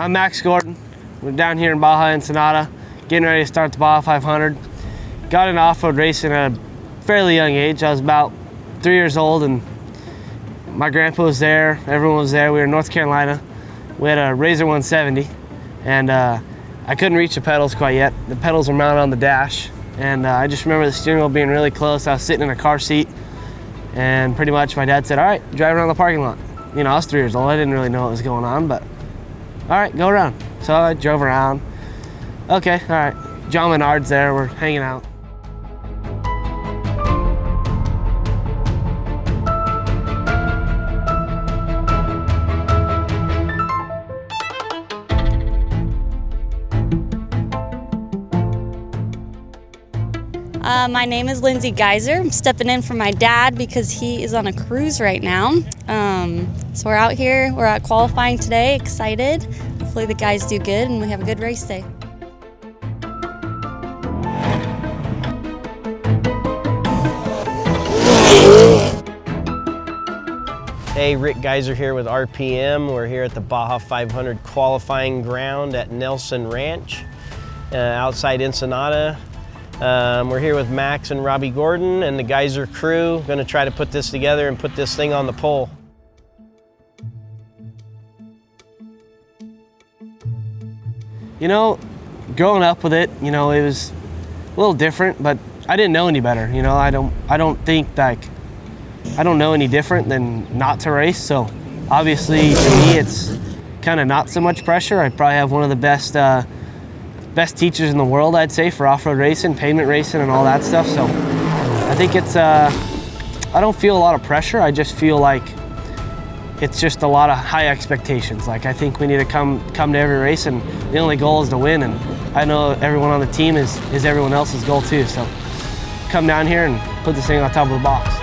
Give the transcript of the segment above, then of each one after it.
I'm Max Gordon. We're down here in Baja, Ensenada, getting ready to start the Baja 500. Got into off-road racing at a fairly young age. I was about 3 years old, and my grandpa was there, everyone was there. We were in North Carolina. We had a Razor 170, and I couldn't reach the pedals quite yet. The pedals were mounted on the dash, and I just remember the steering wheel being really close. I was sitting in a car seat, and pretty much my dad said, "All right, drive around the parking lot." You know, I was 3 years old. I didn't really know what was going on, but all right, go around. So I drove around. Okay, all right. John Menard's there, we're hanging out. My name is Lindsay Geyser. I'm stepping in for my dad because he is on a cruise right now. So we're out here, we're out qualifying today, excited. Hopefully the guys do good and we have a good race day. Hey, Rick Geyser here with RPM. We're here at the Baja 500 qualifying ground at Nelson Ranch, outside Ensenada. We're here with Max and Robby Gordon and the Geyser crew. Gonna try to put this together and put this thing on the pole. You know, growing up with it, you know, it was a little different, but I didn't know any better. You know, I don't think like, I don't know any different than not to race. So obviously to me, it's kind of not so much pressure. I probably have one of the best teachers in the world, I'd say, for off-road racing, pavement racing, and all that stuff. So I think it's, I don't feel a lot of pressure. I just feel like it's just a lot of high expectations. Like, I think we need to come to every race, and the only goal is to win. And I know everyone on the team is everyone else's goal too. So come down here and put this thing on top of the box.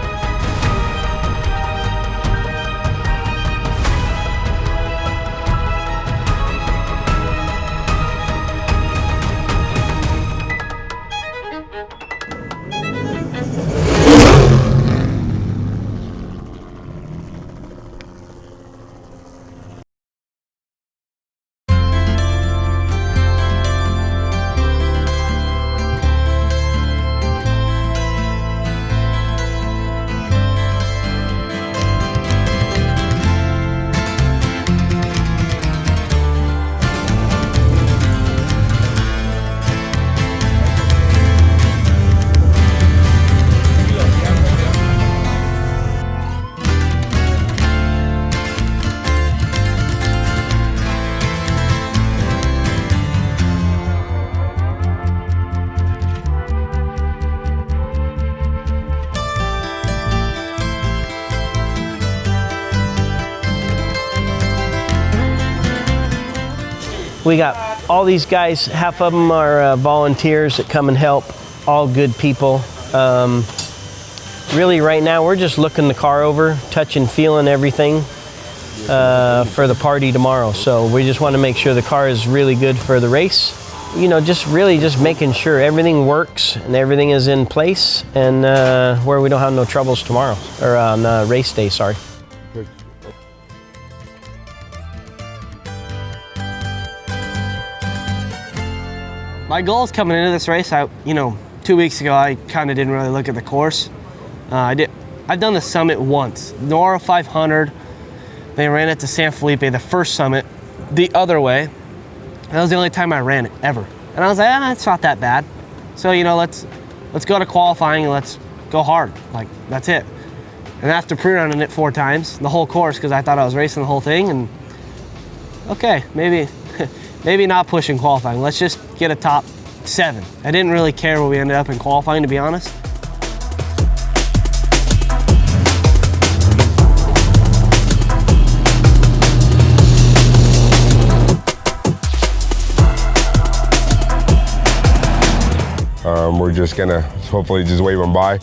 We got all these guys, half of them are volunteers that come and help, all good people. Really right now we're just looking the car over, touching, feeling everything for the party tomorrow. So we just want to make sure the car is really good for the race. You know, just making sure everything works and everything is in place, and where we don't have no troubles tomorrow, or on race day, sorry. My goals coming into this race, 2 weeks ago, I kind of didn't really look at the course. I've done the summit once, Nora 500. They ran it to San Felipe, the first summit, the other way. That was the only time I ran it, ever. And I was like, it's not that bad. So, you know, let's go to qualifying and let's go hard. Like, that's it. And after pre-running it 4 times, the whole course, because I thought I was racing the whole thing, and okay, maybe not pushing qualifying. Let's just get a top 7. I didn't really care where we ended up in qualifying, to be honest. We're just gonna hopefully just wave them by.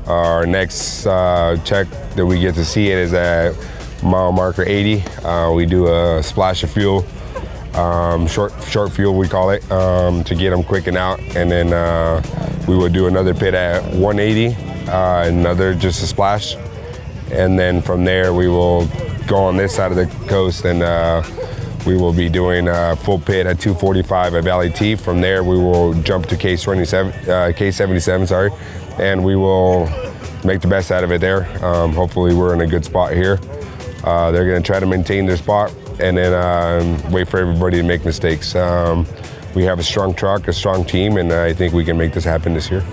Our next check that we get to see it is at mile marker 80. We do a splash of fuel. Short fuel we call it, to get them quick and out, and then we will do another pit at 180, another just a splash, and then from there we will go on this side of the coast and We will be doing a full pit at 245 at Valley T. From there, we will jump to K77, sorry, and we will make the best out of it there. Hopefully, we're in a good spot here. They're going to try to maintain their spot and then wait for everybody to make mistakes. We have a strong truck, a strong team, and I think we can make this happen this year.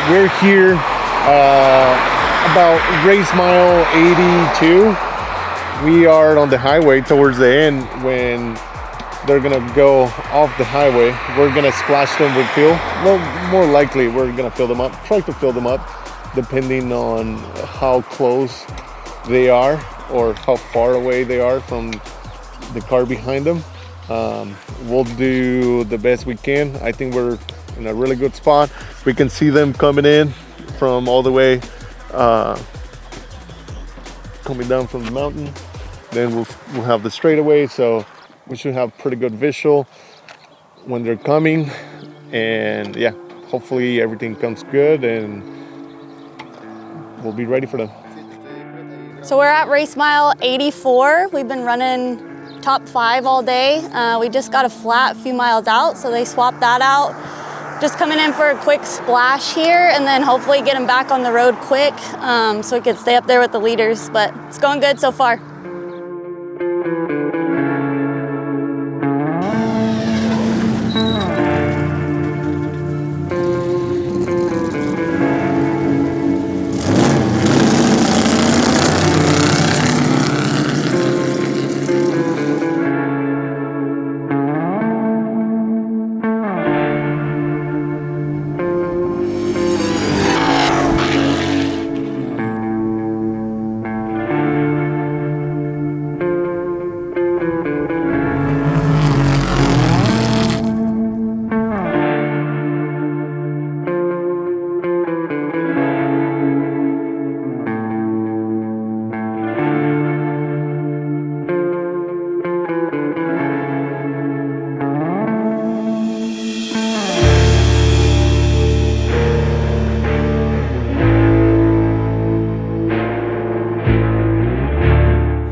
We're here about race mile 82. We are on the highway towards the end when they're gonna go off the highway. We're gonna splash them with fuel. Well, more likely we're gonna fill them up, try to fill them up depending on how close they are or how far away they are from the car behind them. We'll do the best we can. I think we're in a really good spot. We can see them coming in from all the way coming down from the mountain. Then we'll have the straightaway, so we should have pretty good visual when they're coming. And yeah, hopefully everything comes good and we'll be ready for them. So we're at race mile 84. We've been running top 5 all day. We just got a flat a few miles out, so they swapped that out. Just coming in for a quick splash here and then hopefully get them back on the road quick so we can stay up there with the leaders, but it's going good so far.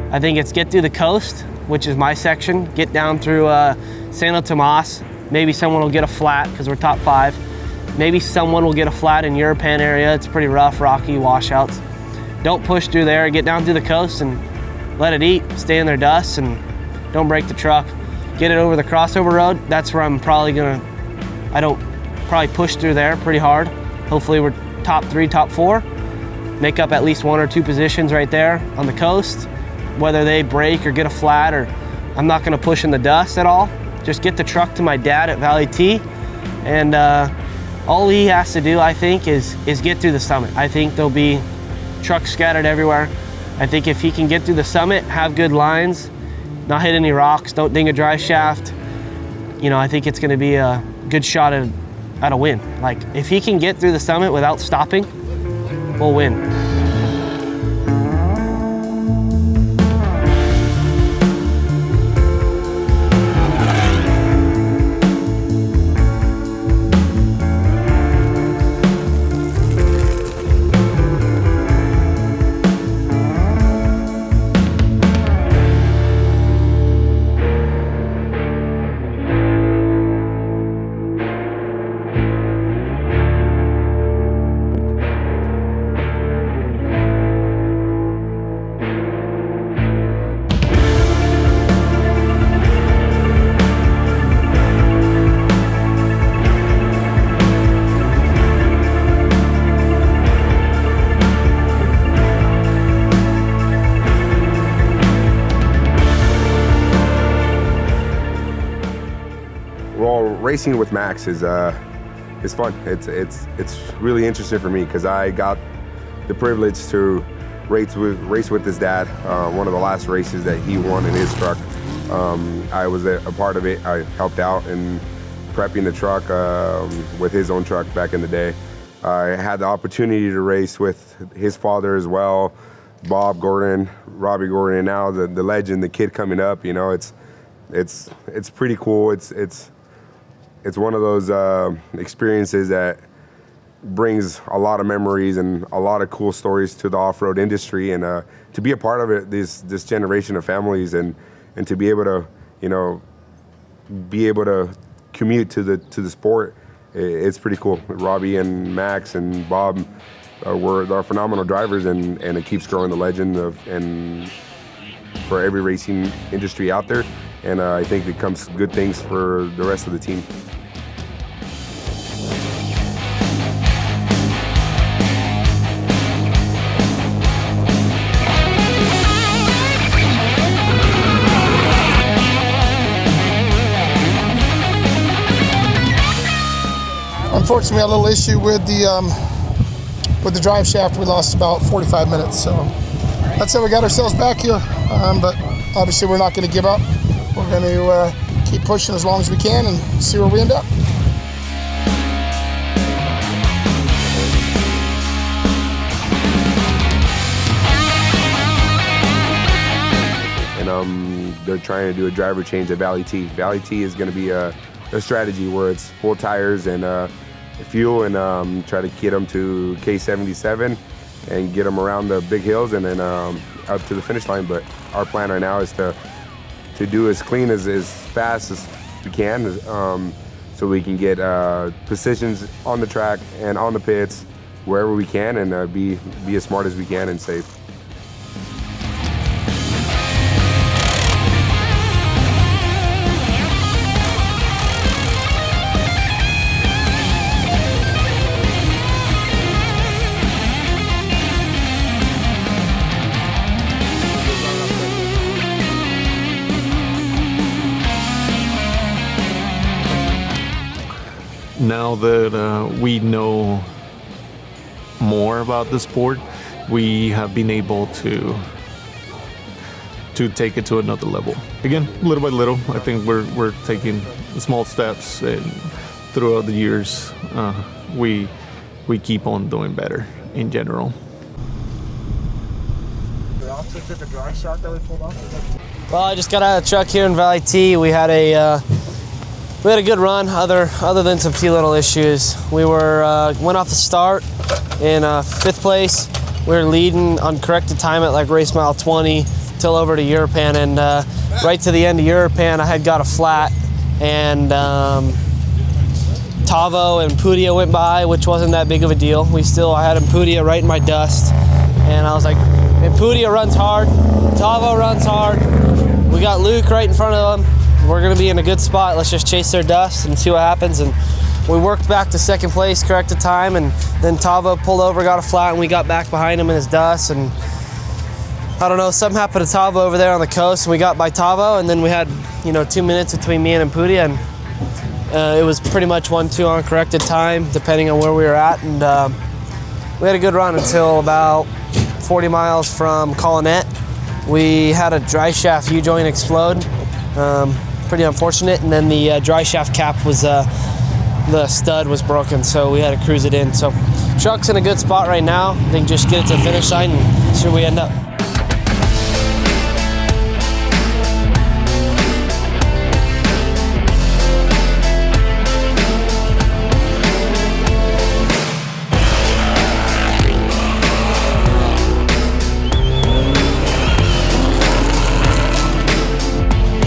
I think it's get through the coast, which is my section, get down through Santo Tomas. Maybe someone will get a flat because we're top 5. Maybe someone will get a flat in European area. It's pretty rough, rocky, washouts. Don't push through there, get down through the coast and let it eat, stay in their dust and don't break the truck. Get it over the crossover road. That's where I'm probably probably push through there pretty hard. Hopefully we're top 3, top 4. Make up at least 1 or 2 positions right there on the coast. Whether they break or get a flat, or I'm not gonna push in the dust at all. Just get the truck to my dad at Valley T, and all he has to do, I think, is get through the summit. I think there'll be trucks scattered everywhere. I think if he can get through the summit, have good lines, not hit any rocks, don't ding a drive shaft, you know, I think it's gonna be a good shot at a win. Like, if he can get through the summit without stopping, we'll win. Racing with Max is fun. It's really interesting for me because I got the privilege to race with his dad. One of the last races that he won in his truck. I was a part of it. I helped out in prepping the truck with his own truck back in the day. I had the opportunity to race with his father as well, Bob Gordon, Robby Gordon, and now the legend, the kid coming up. You know, it's pretty cool. It's one of those experiences that brings a lot of memories and a lot of cool stories to the off-road industry, and to be a part of it, this generation of families, and to be able to, you know, commute to the sport, it's pretty cool. Robby and Max and Bob are phenomenal drivers, and it keeps growing the legend and for every racing industry out there, and I think it comes good things for the rest of the team. Unfortunately, we had a little issue with the drive shaft. We lost about 45 minutes, so that's how we got ourselves back here. But obviously, we're not going to give up. We're going to keep pushing as long as we can and see where we end up. And they're trying to do a driver change at Valley T. Valley T is going to be a strategy where it's full tires and fuel, and try to get them to K77 and get them around the big hills and then up to the finish line. But our plan right now is to do as clean as fast as we can, so we can get positions on the track and on the pits wherever we can, and be as smart as we can and safe. Now that we know more about the sport, we have been able to take it to another level. Again, little by little, I think we're taking small steps, and throughout the years, we keep on doing better in general. Well, I just got out of the truck here in Valley T. We had a good run, other than some few little issues. We went off the start in 5th place. We were leading on corrected time at like race mile 20 till over to Europan, and right to the end of Europan, I had got a flat, and Tavo and Pudia went by, which wasn't that big of a deal. I had Pudia right in my dust, and I was like, and Pudia runs hard, Tavo runs hard. We got Luke right in front of them. We're gonna be in a good spot. Let's just chase their dust and see what happens. And we worked back to 2nd place, corrected time, and then Tavo pulled over, got a flat, and we got back behind him in his dust. And I don't know, something happened to Tavo over there on the coast, and we got by Tavo, and then we had, 2 minutes between me and Pudia, and it was pretty much 1-2 on corrected time, depending on where we were at. And we had a good run until about 40 miles from Colonette. We had a dry shaft U-joint explode. Pretty unfortunate, and then the dry shaft cap was the stud was broken, so we had to cruise it in. So truck's in a good spot right now. I think just get it to the finish line and see where we end up.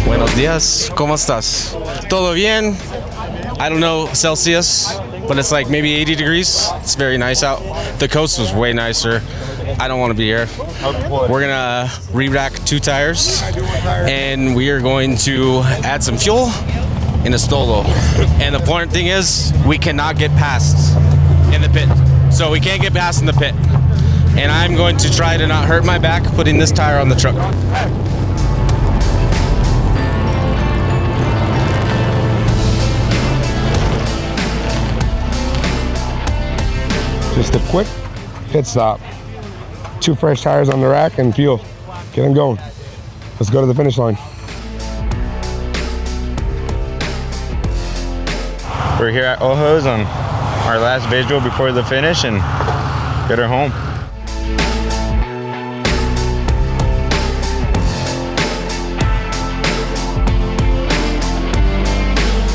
Buenos días, ¿cómo estás? Todo bien? I don't know Celsius, but it's like maybe 80 degrees. It's very nice out. The coast was way nicer. I don't want to be here. We're gonna re-rack 2 tires, and we are going to add some fuel in a Stolo. And the important thing is, we cannot get past in the pit. So we can't get past in the pit. And I'm going to try to not hurt my back putting this tire on the truck. Just a quick pit stop. 2 fresh tires on the rack and fuel. Get them going. Let's go to the finish line. We're here at Ojos on our last visual before the finish and get her home.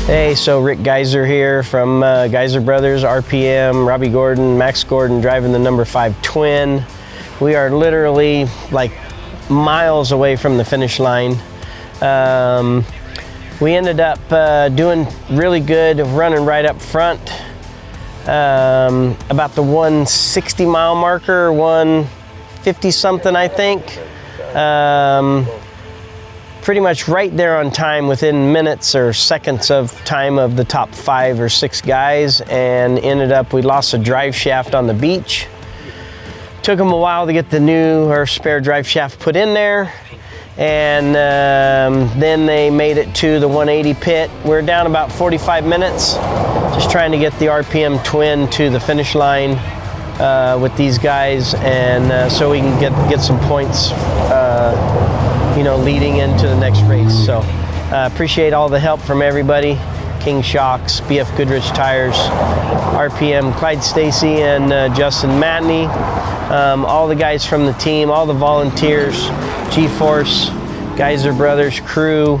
Hey, so Rick Geiser here from Geiser Brothers, RPM, Robby Gordon, Max Gordon driving the number 5 twin. We are literally like miles away from the finish line. We ended up doing really good, running right up front. About the 160 mile marker, 150 something I think. Pretty much right there on time within minutes or seconds of time of the top 5 or 6 guys, and ended up, we lost a drive shaft on the beach. Took them a while to get the new or spare drive shaft put in there, and then they made it to the 180 pit. We're down about 45 minutes, just trying to get the RPM twin to the finish line with these guys, and so we can get some points you know, leading into the next race. So appreciate all the help from everybody. King Shocks, BF Goodrich Tires, RPM, Clyde Stacy and Justin Matney, all the guys from the team, all the volunteers, G-Force, Geiser Brothers crew,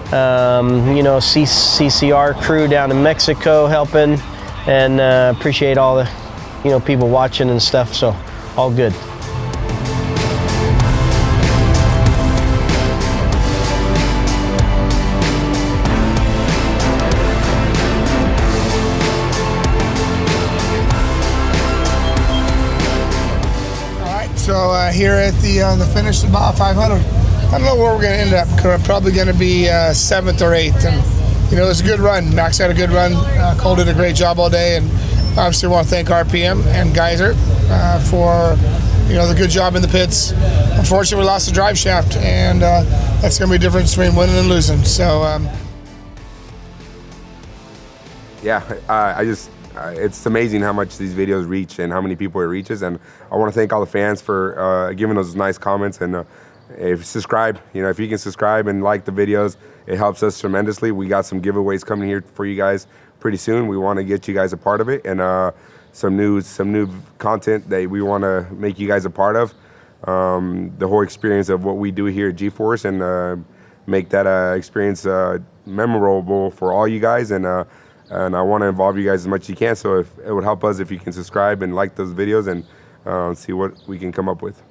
you know, CCR crew down in Mexico helping, and appreciate all the, you know, people watching and stuff, so all good. So here at the finish of Baja 500, I don't know where we're going to end up. We're probably going to be 7th or 8th, and you know, it was a good run. Max had a good run. Cole did a great job all day, and obviously want to thank RPM and Geiser for, you know, the good job in the pits. Unfortunately, we lost the drive shaft, and that's going to be the difference between winning and losing. So yeah, it's amazing how much these videos reach and how many people it reaches, and I want to thank all the fans for giving those nice comments, and if you subscribe, you know, if you can subscribe and like the videos, it helps us tremendously. We got some giveaways coming here for you guys pretty soon. We want to get you guys a part of it, and some new content that we want to make you guys a part of. The whole experience of what we do here at G-Force, and make that experience memorable for all you guys, and I want to involve you guys as much as you can. So if it would help us if you can subscribe and like those videos, and see what we can come up with.